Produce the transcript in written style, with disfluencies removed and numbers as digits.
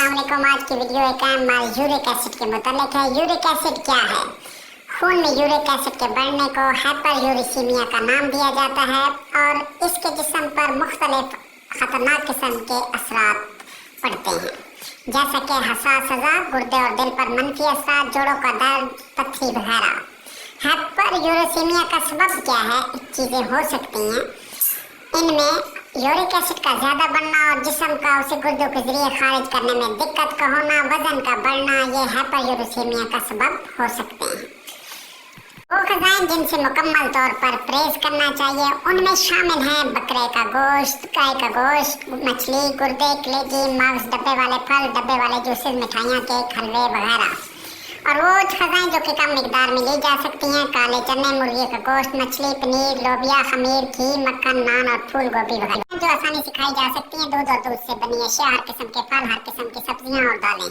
अस्सलाम वालेकुम। आज की वीडियो एक यूरिक एसिड के मुतालिक है। यूरिक एसिड क्या है? खून में यूरिक एसिड के बढ़ने को हाइपर यूरिसीमिया का नाम दिया जाता है और इसके जिस्म पर मुख्तलिफ खतरनाक किस्म के असरात पड़ते हैं, जैसा कि हसास सजा, गुर्दे और दिल पर मनफी असरात, जोड़ों का दर्द, पथरी वगैरह। हाइपर यूरिसीमिया का सबब क्या है? चीज़ें हो सकती हैं, इनमें यूरिक एसिड का ज़्यादा बढ़ना और जिस्म का उसे गुर्दों के जरिए खारिज करने में दिक्कत का होना, वजन का बढ़ना, ये हाइपरयूरिसीमिया का सबब हो सकते हैं। वो ग़िज़ाएं जिनसे मुकम्मल तौर पर परहेज़ करना चाहिए उनमें शामिल हैं बकरे का गोश्त, गाय का गोश्त, मछली, गुर्दे, कलेजी, मग्ज़, डब्बे वाले फल, डब्बे वाले जूसेस, मिठाइयाँ, केक, हलवे वगैरह। और वो ग़िज़ाएं जो कि कम मिकदार में ली जा सकती हैं, काले चने, मुर्गी का गोश्त, मछली, पनीर, लोबिया, खमीर, घी, मक्खन, नान और फूल गोभी वगैरह जो आसानी से खाई जा सकती हैं। दूध और दूध से बनी अशिया, हर किस्म के फल, हर किस्म की सब्जियां और दालें।